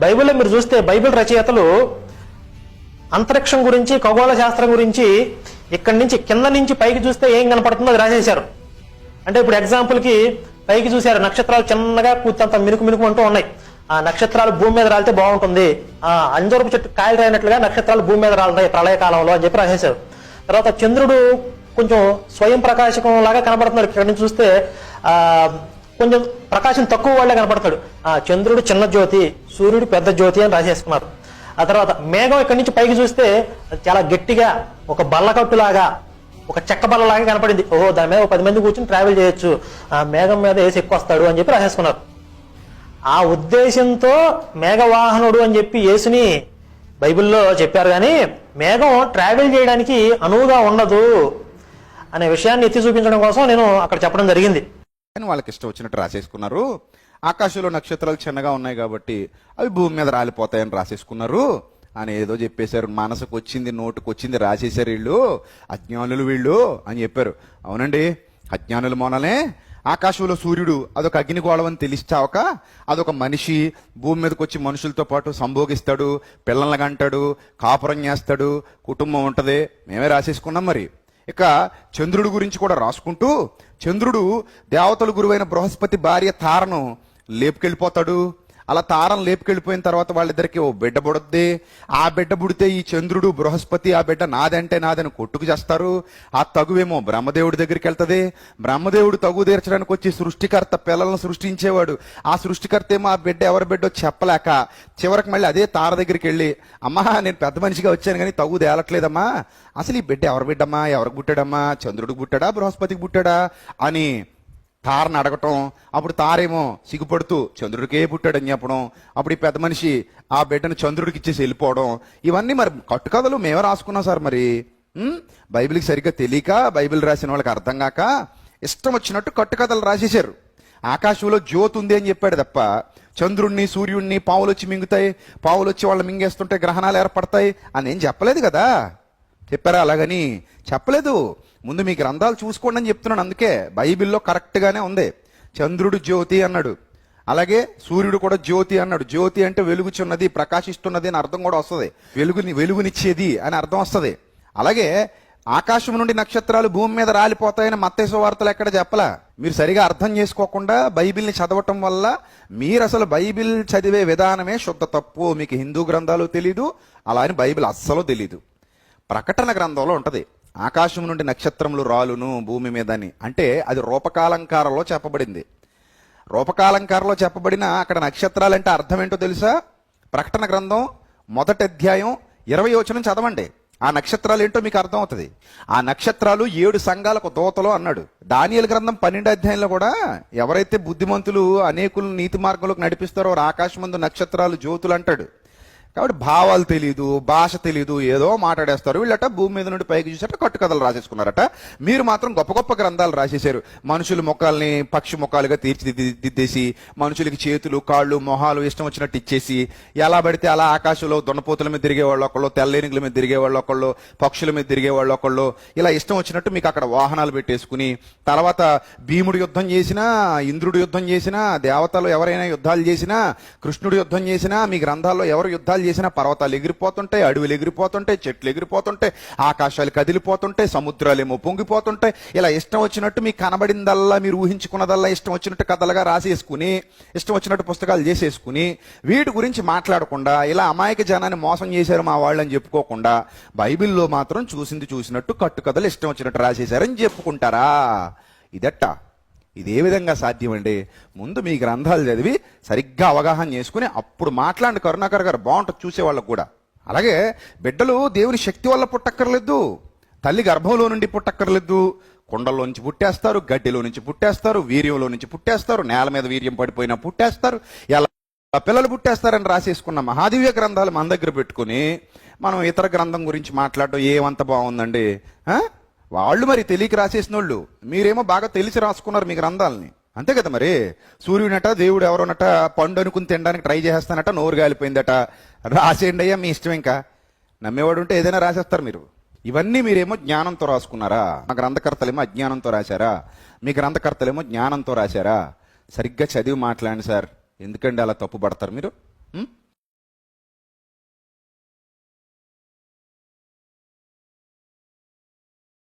బైబిల్లో మీరు చూస్తే బైబిల్ రచయితలు అంతరిక్షం గురించి, ఖగోళ శాస్త్రం గురించి ఇక్కడి నుంచి కింద నుంచి పైకి చూస్తే ఏం కనపడుతుందో అది రాసేశారు. అంటే ఇప్పుడు ఎగ్జాంపుల్కి పైకి చూశారు, నక్షత్రాలు చిన్నగా కూర్చంత మినుకు మినుకు అంటూ ఉన్నాయి. ఆ నక్షత్రాలు భూమి మీద రాలితే బాగుంటుంది, అంజూరపు చెట్టు కాయలు రాయినట్లుగా నక్షత్రాలు భూమి మీద రాలుతాయి ప్రళయకాలంలో అని చెప్పి రాసేశారు. తర్వాత చంద్రుడు కొంచెం స్వయం ప్రకాశకం లాగా కనబడుతున్నాడు. ఇక్కడ నుంచి చూస్తే కొంచెం ప్రకాశం తక్కువ వాళ్ళే కనపడతాడు. చంద్రుడు చిన్న జ్యోతి, సూర్యుడు పెద్ద జ్యోతి అని రాసేసుకున్నారు. ఆ తర్వాత మేఘం ఇక్కడి నుంచి పైకి చూస్తే చాలా గట్టిగా ఒక బల్లకట్టులాగా, ఒక చెక్క బల్లలాగా కనపడింది. ఓహో, దాని మీద 10 మంది కూర్చొని ట్రావెల్ చేయొచ్చు, ఆ మేఘం మీద వేసి ఎక్కువ వస్తాడు అని చెప్పి రాసేసుకున్నారు. ఆ ఉద్దేశంతో మేఘవాహనుడు అని చెప్పి యేసుని బైబిల్లో చెప్పారు. కానీ మేఘం ట్రావెల్ చేయడానికి అనువుగా ఉండదు అనే విషయాన్ని ఎత్తి చూపించడం కోసం నేను అక్కడ చెప్పడం జరిగింది. వాళ్ళకి ఇష్టం వచ్చినట్టు రాసేసుకున్నారు. ఆకాశంలో నక్షత్రాలు చిన్నగా ఉన్నాయి కాబట్టి అవి భూమి మీద రాలిపోతాయని రాసేసుకున్నారు అని ఏదో చెప్పేశారు. మనసుకు వచ్చింది, నోటుకు వచ్చింది రాసేశారు. వీళ్ళు అజ్ఞానులు వీళ్ళు అని చెప్పారు. అవునండి, అజ్ఞానుల మూలనే ఆకాశంలో సూర్యుడు అదొక అగ్నిగోళం అని తెలిసాక అదొక మనిషి భూమి మీదకి వచ్చి మనుషులతో పాటు సంభోగిస్తాడు, పిల్లల్ని కంటాడు, కాపురం చేస్తాడు, కుటుంబం ఉంటది. మేమే రాసేసుకున్నాం. మరి ఇక చంద్రుడి గురించి కూడా రాసుకుంటూ, చంద్రుడు దేవతల గురువైన బృహస్పతి భార్య తారను లేపుకెళ్ళిపోతాడు. అలా తారను లేపుకెళ్ళిపోయిన తర్వాత వాళ్ళిద్దరికి ఓ బిడ్డ పుడుద్ది. ఆ బిడ్డ పుడితే ఈ చంద్రుడు బృహస్పతి ఆ బిడ్డ నాదంటే నాదని కొట్టుకు చేస్తారు. ఆ తగువేమో బ్రహ్మదేవుడి దగ్గరికి వెళ్తుంది. బ్రహ్మదేవుడు తగు తీర్చడానికి వచ్చి సృష్టికర్త పిల్లలను సృష్టించేవాడు. ఆ సృష్టికర్త ఏమో ఆ బిడ్డ ఎవరి బిడ్డో చెప్పలేక చివరికి మళ్ళీ అదే తార దగ్గరికి వెళ్ళి, అమ్మా నేను పెద్ద మనిషిగా వచ్చాను కానీ తగు తేలట్లేదమ్మా, అసలు ఈ బిడ్డ ఎవరి బిడ్డమ్మా, ఎవరికి పుట్టాడమ్మా, చంద్రుడికి పుట్టాడా బృహస్పతికి పుట్టాడా అని తారని అడగటం. అప్పుడు తారేమో సిగ్గుపడుతూ చంద్రుడికే పుట్టాడని చెప్పడం. అప్పుడు ఈ పెద్ద మనిషి ఆ బిడ్డను చంద్రుడికి ఇచ్చేసి వెళ్ళిపోవడం. ఇవన్నీ మరి కట్టుకథలు మేమే రాసుకున్నాం సార్. మరి బైబిల్కి సరిగ్గా తెలియక, బైబిల్ రాసిన వాళ్ళకి అర్థం కాక ఇష్టం వచ్చినట్టు కట్టుకథలు రాసేశారు. ఆకాశంలో జ్యోతి ఉంది అని చెప్పాడు తప్ప చంద్రుణ్ణి, సూర్యుడిని పావులు వచ్చి మింగుతాయి, పావులు వచ్చి వాళ్ళు మింగేస్తుంటే గ్రహణాలు ఏర్పడతాయి అని ఏం చెప్పలేదు కదా. చెప్పారా? అలాగని చెప్పలేదు. ముందు మీ గ్రంథాలు చూసుకోండి అని చెప్తున్నాను. అందుకే బైబిల్లో కరెక్ట్గానే ఉంది. చంద్రుడు జ్యోతి అన్నాడు, అలాగే సూర్యుడు కూడా జ్యోతి అన్నాడు. జ్యోతి అంటే వెలుగుచున్నది, ప్రకాశిస్తున్నది అని అర్థం కూడా వస్తుంది. వెలుగునిచ్చేది అని అర్థం వస్తుంది. అలాగే ఆకాశం నుండి నక్షత్రాలు భూమి మీద రాలిపోతాయని మత్తయి సువార్తలు ఎక్కడ చెప్పలా. మీరు సరిగా అర్థం చేసుకోకుండా బైబిల్ని చదవటం వల్ల మీరు అసలు బైబిల్ చదివే విధానమే శుద్ధ తప్పు. మీకు హిందూ గ్రంథాలు తెలీదు, అలా అని బైబిల్ అస్సలు తెలీదు. ప్రకటన గ్రంథంలో ఉంటది, ఆకాశం నుండి నక్షత్రములు రాలును భూమి మీద అని. అంటే అది రూపకాలంకారంలో చెప్పబడింది. రూపకాలంకారంలో చెప్పబడిన అక్కడ నక్షత్రాలు అంటే అర్థం ఏంటో తెలుసా? ప్రకటన గ్రంథం 1వ అధ్యాయం 20వ వచనం చదవండి. ఆ నక్షత్రాలు ఏంటో మీకు అర్థం అవుతుంది. ఆ నక్షత్రాలు 7 సంఘాలకు దూతలు అన్నాడు. దానియేలు గ్రంథం 12వ అధ్యాయంలో కూడా ఎవరైతే బుద్ధిమంతులు అనేకులు నీతి మార్గంలోకి నడిపిస్తారో ఆకాశమందు నక్షత్రాలు జ్యోతులు అంటాడు. కాబట్టి భావాలు తెలీదు, భాష తెలీదు, ఏదో మాట్లాడేస్తారు. వీళ్ళట భూమి మీద నుండి పైకి చూసారట కట్టుకథలు రాసేసుకున్నారట. మీరు మాత్రం గొప్ప గొప్ప గ్రంథాలు రాసేశారు. మనుషుల ముఖాలని పక్షి ముఖాలుగా తీర్చిదిద్దేసి, మనుషులకి చేతులు, కాళ్ళు, మొహాలు ఇష్టం వచ్చినట్టు ఇచ్చేసి, ఎలా పడితే అలా ఆకాశంలో దున్నపోతుల మీద తిరిగేవాళ్ళు ఒకళ్ళు, తెల్లేనుగుల మీద తిరిగేవాళ్ళు ఒకళ్ళు, పక్షుల మీద తిరిగేవాళ్ళు ఒకళ్ళు, ఇలా ఇష్టం వచ్చినట్టు మీకు అక్కడ వాహనాలు పెట్టేసుకుని, తర్వాత భీముడు యుద్ధం చేసినా, ఇంద్రుడు యుద్ధం చేసినా, దేవతలు ఎవరైనా యుద్ధాలు చేసినా, కృష్ణుడు యుద్ధం చేసినా, మీ గ్రంథాల్లో ఎవరు యుద్ధాలు చేసిన పర్వతాలు ఎగిరిపోతుంటాయి, అడవులు ఎగిరిపోతుంటాయి, చెట్లు ఎగిరిపోతుంటాయి, ఆకాశాలు కదిలిపోతుంటాయి, సముద్రాలేమో పొంగిపోతుంటాయి. ఇలా ఇష్టం వచ్చినట్టు మీకు కనబడిందల్లా, మీరు ఊహించుకున్నదల్లా ఇష్టం వచ్చినట్టు కథలుగా రాసేసుకుని, ఇష్టం వచ్చినట్టు పుస్తకాలు చేసేసుకుని, వీటి గురించి మాట్లాడకుండా ఇలా అమాయక జనాన్ని మోసం చేశారు మా వాళ్ళని చెప్పుకోకుండా బైబిల్లో మాత్రం చూసింది చూసినట్టు కట్టుకథలు ఇష్టం వచ్చినట్టు రాసేశారని చెప్పుకుంటారా? ఇదట్ట ఇదే విధంగా సాధ్యమండి. ముందు మీ గ్రంథాలు చదివి సరిగ్గా అవగాహన చేసుకుని అప్పుడు మాట్లాడి. కరుణాకర్ గారు బాగుంటుంది చూసేవాళ్ళకు కూడా. అలాగే బిడ్డలు దేవుని శక్తి వల్ల పుట్టక్కర్లేదు, తల్లి గర్భంలో నుండి పుట్టక్కర్లేదు. కుండల్లో నుంచి పుట్టేస్తారు, గడ్డిలో నుంచి పుట్టేస్తారు, వీర్యంలో నుంచి పుట్టేస్తారు, నేల మీద వీర్యం పడిపోయినా పుట్టేస్తారు, ఎలా పిల్లలు పుట్టేస్తారని రాసేసుకున్న మహాదివ్య గ్రంథాలు మన దగ్గర పెట్టుకుని మనం ఇతర గ్రంథం గురించి మాట్లాడటం ఏమంత బాగుందండి? వాళ్ళు మరి తెలియక రాసేసిన వాళ్ళు, మీరేమో బాగా తెలిసి రాసుకున్నారు మీ గ్రంథాలని. అంతే కదా మరి. సూర్యునట దేవుడు ఎవరోనట పండు అనుకుని తినడానికి ట్రై చేస్తానట, నోరు గాలిపోయిందట. రాసేయండి అయ్యా, మీ ఇష్టం. ఇంకా నమ్మేవాడు ఉంటే ఏదైనా రాసేస్తారు మీరు. ఇవన్నీ మీరేమో జ్ఞానంతో రాసుకున్నారా? మా గ్రంథకర్తలేమో అజ్ఞానంతో రాశారా? మీ గ్రంథకర్తలేమో జ్ఞానంతో రాశారా? సరిగ్గా చదివి మాట్లాడండి సార్. ఎందుకండి అలా తప్పు పడతారు మీరు?